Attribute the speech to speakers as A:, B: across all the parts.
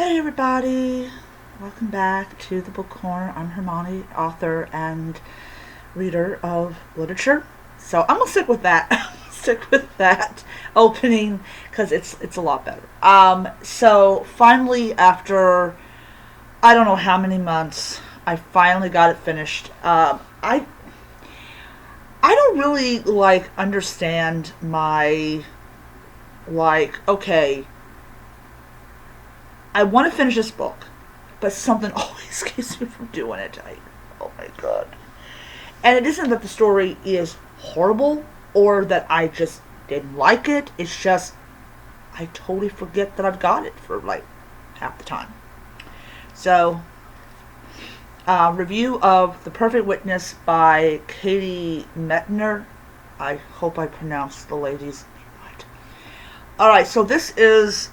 A: Hey everybody, welcome back to the Book Corner. I'm Hermione, author and reader of literature. So I'm gonna stick with that. Stick with that opening because it's a lot better. So finally, after I don't know how many months, I finally got it finished. I don't really understand my okay, I want to finish this book, but something always keeps me from doing it. Oh my god. And it isn't that the story is horrible or that I just didn't like it. It's just I totally forget that I've got it for half the time. So, review of The Perfect Witness by Katie Mettner. I hope I pronounced the lady's name right. Alright, so this is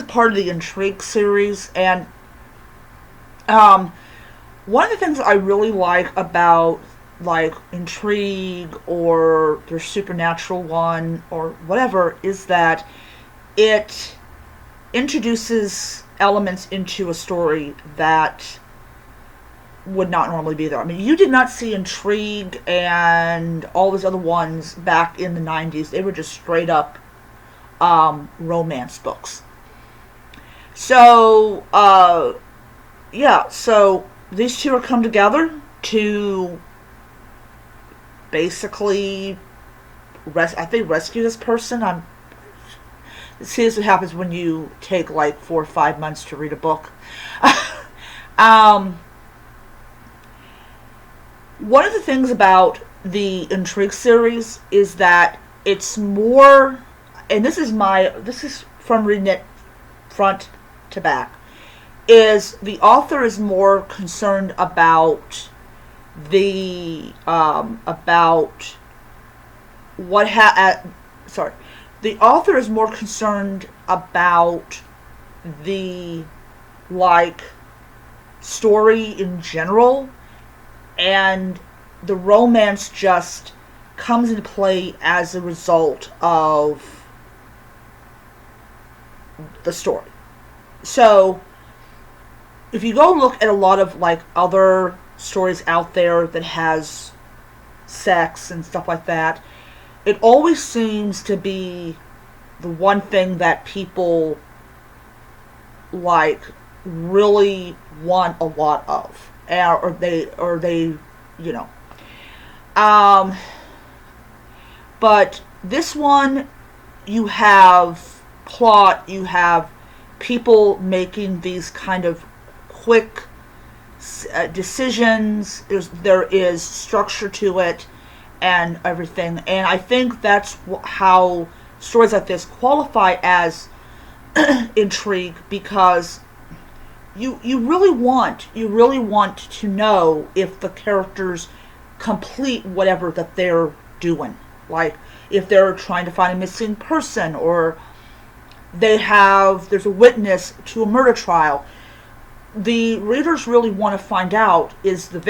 A: part of the Intrigue series, and one of the things I really like about Intrigue or their Supernatural one or whatever is that it introduces elements into a story that would not normally be there. I mean, you did not see Intrigue and all those other ones back in the 90s. They were just straight up romance books. So, so these two are come together to basically rescue this person. See, this is what happens when you take 4 or 5 months to read a book. One of the things about the Intrigue series is that it's more, and this is from reading it front to back, is the author is more concerned about the the author is more concerned about the story in general, and the romance just comes into play as a result of the story. So, if you go look at a lot of other stories out there that has sex and stuff like that, it always seems to be the one thing that people really want a lot of, or they you know. But this one, you have plot, you have people making these kind of quick decisions. There is structure to it and everything, and I think that's how stories like this qualify as intrigue, because you really want to know if the characters complete whatever that they're doing, if they're trying to find a missing person, or there's a witness to a murder trial. The readers really want to find out, is the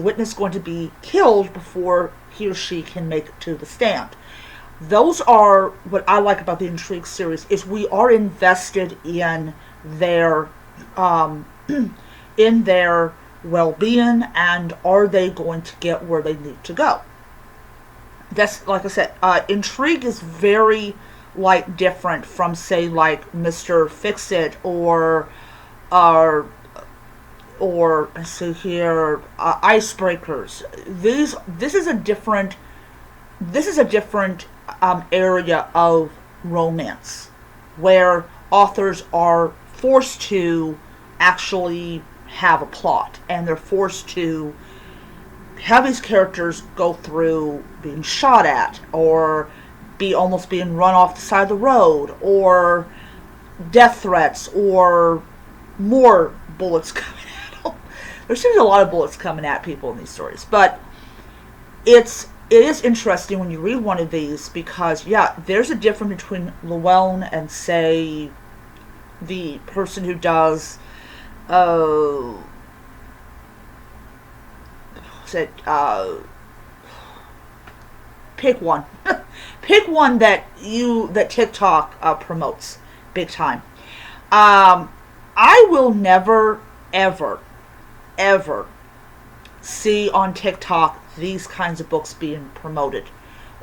A: witness going to be killed before he or she can make it to the stand? Those are what I like about the Intrigue series, is we are invested in their in their well-being, and are they going to get where they need to go. That's, like I said, Intrigue is very different from, say, Mr. Fix-It or let's see here, Icebreakers. This is a different area of romance, where authors are forced to actually have a plot, and they're forced to have these characters go through being shot at, or almost being run off the side of the road, or death threats, or more bullets coming at them. There seems a lot of bullets coming at people in these stories, but it is interesting when you read one of these, because there's a difference between Llewellyn and, say, the person who does pick one. Pick one that TikTok promotes big time. I will never, ever, ever see on TikTok these kinds of books being promoted,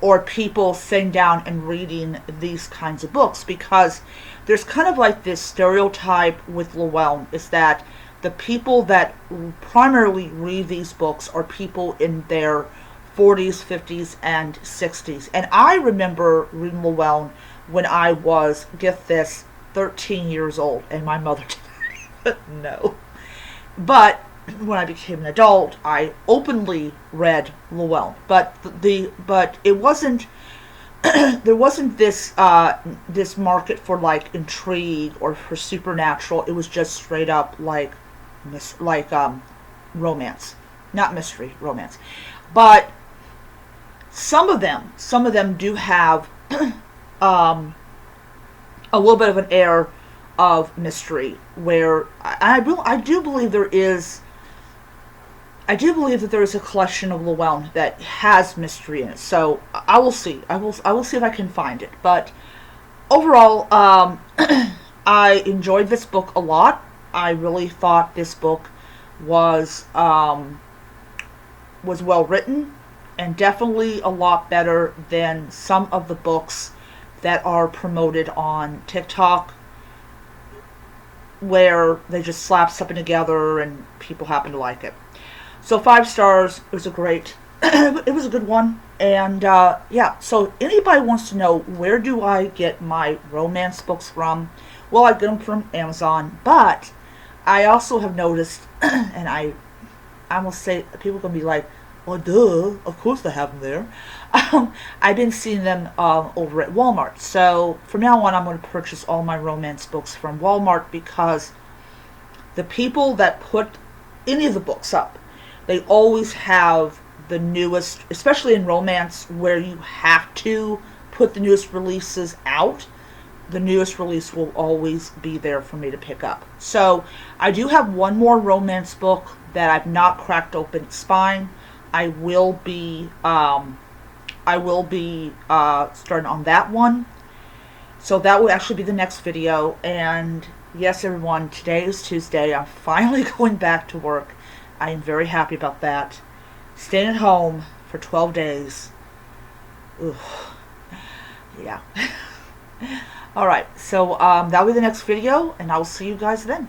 A: or people sitting down and reading these kinds of books, because there's kind of like this stereotype with Llewellyn, is that the people that primarily read these books are people in their 40s, 50s, and 60s. And I remember reading Llewellyn when I was, get this, 13 years old, and my mother did not know. But when I became an adult, I openly read Llewellyn. But it wasn't there wasn't this this market for like intrigue or for supernatural. It was just straight up like romance, not mystery, romance. But some of them do have a little bit of an air of mystery, where I do believe there is. I do believe that there is a collection of Llewellyn that has mystery in it. So I will see. I will see if I can find it. But overall, I enjoyed this book a lot. I really thought this book was well written, and definitely a lot better than some of the books that are promoted on TikTok, where they just slap something together and people happen to like it. So 5 stars. It was a great, it was a good one. And yeah, so anybody wants to know where do I get my romance books from? Well, I get them from Amazon, but I also have noticed, and I almost say, people are going to be like, well, duh, of course they have them there. I've been seeing them over at Walmart. So from now on, I'm going to purchase all my romance books from Walmart, because the people that put any of the books up, they always have the newest, especially in romance, where you have to put the newest releases out. The newest release will always be there for me to pick up. So I do have one more romance book that I've not cracked open its spine. I will be starting on that one. So that will actually be the next video. And yes, everyone, today is Tuesday. I'm finally going back to work. I am very happy about that. Staying at home for 12 days. Ugh. Yeah. Alright, so that'll be the next video, and I'll see you guys then.